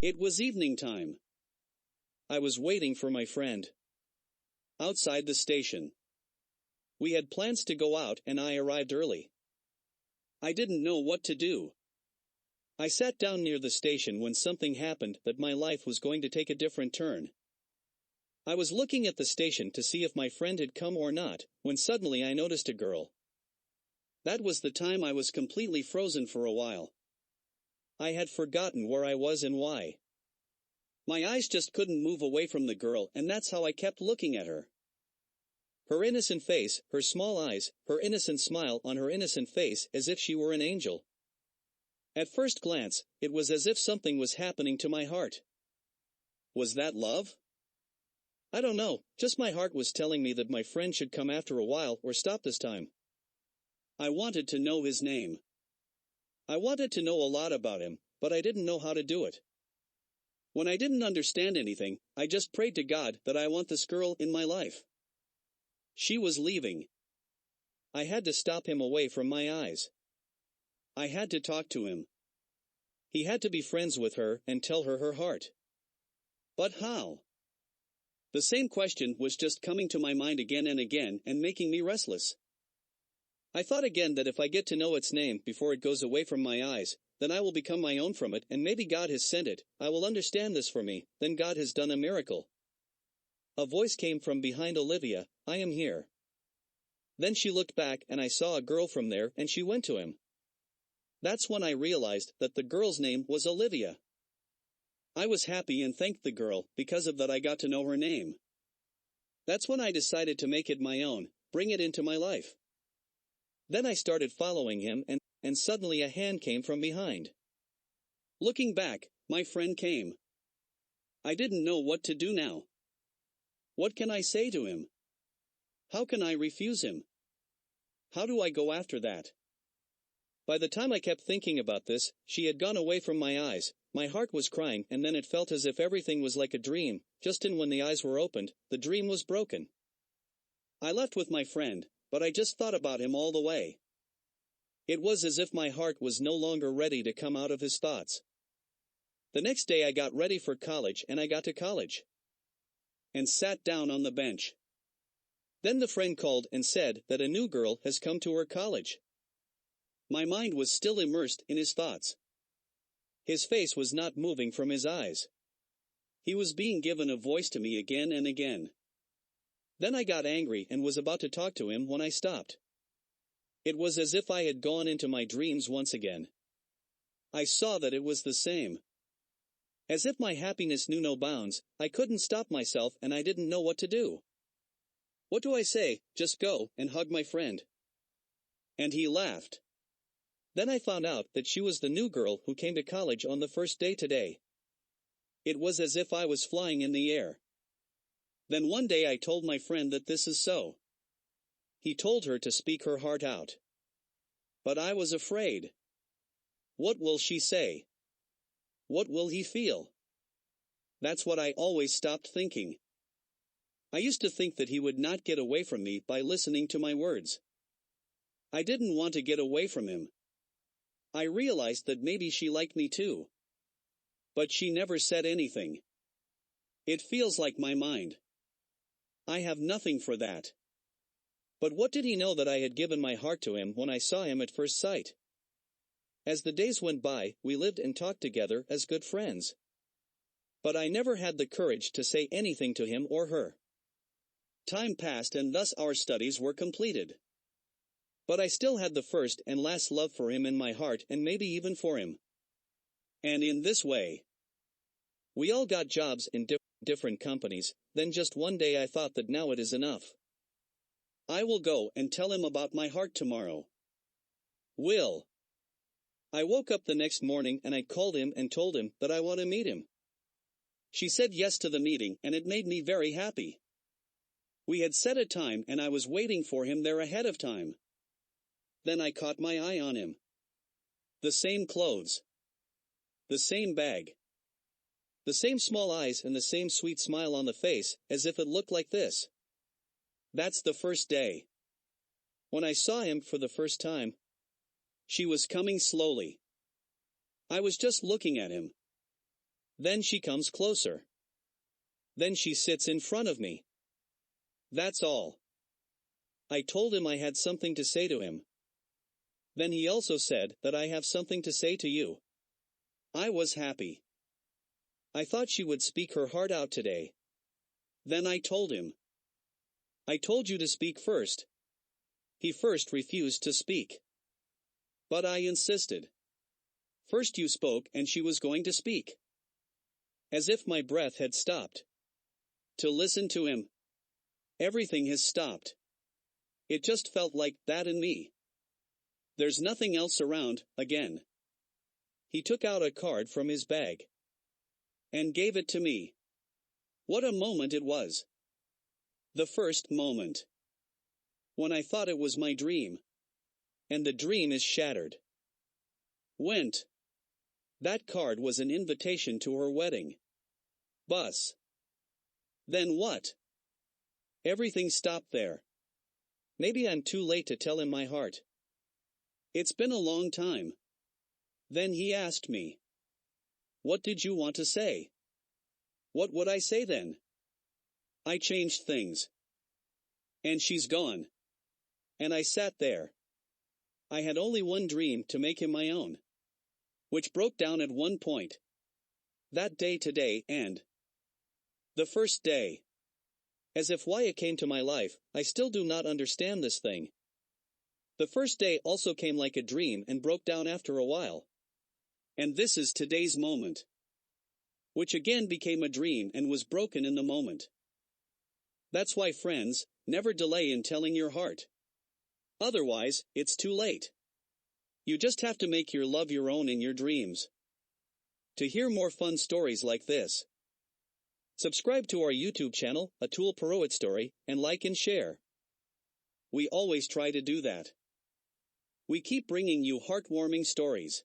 It was evening time. I was waiting for my friend outside the station. We had plans to go out and I arrived early. I didn't know what to do. I sat down near the station when something happened that my life was going to take a different turn. I was looking at the station to see if my friend had come or not, when suddenly I noticed a girl. That was the time I was completely frozen for a while. I had forgotten where I was and why. My eyes just couldn't move away from the girl, and that's how I kept looking at her. Her innocent face, her small eyes, her innocent smile on her innocent face, as if she were an angel. At first glance, it was as if something was happening to my heart. Was that love? I don't know, just my heart was telling me that my friend should come after a while or stop this time. I wanted to know his name. I wanted to know a lot about him, but I didn't know how to do it. When I didn't understand anything, I just prayed to God that I want this girl in my life. She was leaving. I had to stop him away from my eyes. I had to talk to him. He had to be friends with her and tell her her heart. But how? The same question was just coming to my mind again and again and making me restless. I thought again that if I get to know its name before it goes away from my eyes, then I will become my own from it, and maybe God has sent it. I will understand this for me, then God has done a miracle. A voice came from behind Olivia, "I am here." Then she looked back and I saw a girl from there and she went to him. That's when I realized that the girl's name was Olivia. I was happy and thanked the girl, because of that I got to know her name. That's when I decided to make it my own, bring it into my life. Then I started following him and suddenly a hand came from behind. Looking back, my friend came. I didn't know what to do now. What can I say to him? How can I refuse him? How do I go after that? By the time I kept thinking about this, she had gone away from my eyes. My heart was crying, and then it felt as if everything was like a dream. Just when the eyes were opened, the dream was broken. I left with my friend, but I just thought about him all the way. It was as if my heart was no longer ready to come out of his thoughts. The next day I got ready for college and I got to college. And sat down on the bench. Then the friend called and said that a new girl has come to her college. My mind was still immersed in his thoughts. His face was not moving from his eyes. He was being given a voice to me again and again. Then I got angry and was about to talk to him when I stopped. It was as if I had gone into my dreams once again. I saw that it was the same. As if my happiness knew no bounds, I couldn't stop myself and I didn't know what to do. What do I say? Just go and hug my friend. And he laughed. Then I found out that she was the new girl who came to college on the first day today. It was as if I was flying in the air. Then one day I told my friend that this is so. He told her to speak her heart out. But I was afraid. What will she say? What will he feel? That's what I always stopped thinking. I used to think that he would not get away from me by listening to my words. I didn't want to get away from him. I realized that maybe she liked me too. But she never said anything. It feels like my mind. I have nothing for that. But what did he know that I had given my heart to him when I saw him at first sight? As the days went by, we lived and talked together as good friends. But I never had the courage to say anything to him or her. Time passed and thus our studies were completed. But I still had the first and last love for him in my heart and maybe even for him. And in this way, we all got jobs in different companies. Then just one day I thought that now it is enough. I will go and tell him about my heart tomorrow. Will. I woke up the next morning and I called him and told him that I want to meet him. She said yes to the meeting and it made me very happy. We had set a time and I was waiting for him there ahead of time. Then I caught my eye on him. The same clothes. The same bag. The same small eyes and the same sweet smile on the face, as if it looked like this. That's the first day. When I saw him for the first time, she was coming slowly. I was just looking at him. Then she comes closer. Then she sits in front of me. That's all. I told him I had something to say to him. Then he also said that I have something to say to you. I was happy. I thought she would speak her heart out today. Then I told him. I told you to speak first. He first refused to speak. But I insisted. First you spoke and she was going to speak. As if my breath had stopped. To listen to him. Everything has stopped. It just felt like that in me. There's nothing else around, again. He took out a card from his bag. And gave it to me. What a moment it was. The first moment. When I thought it was my dream. And the dream is shattered. Went. That card was an invitation to her wedding. Bus. Then what? Everything stopped there. Maybe I'm too late to tell him my heart. It's been a long time. Then he asked me. What did you want to say? What would I say then? I changed things. And she's gone. And I sat there. I had only one dream to make him my own. Which broke down at one point. That day today and the first day. As if why it came to my life, I still do not understand this thing. The first day also came like a dream and broke down after a while. And this is today's moment. Which again became a dream and was broken in the moment. That's why, friends, never delay in telling your heart. Otherwise, it's too late. You just have to make your love your own in your dreams. To hear more fun stories like this, subscribe to our YouTube channel, A Tool Poet Story, and like and share. We always try to do that. We keep bringing you heartwarming stories.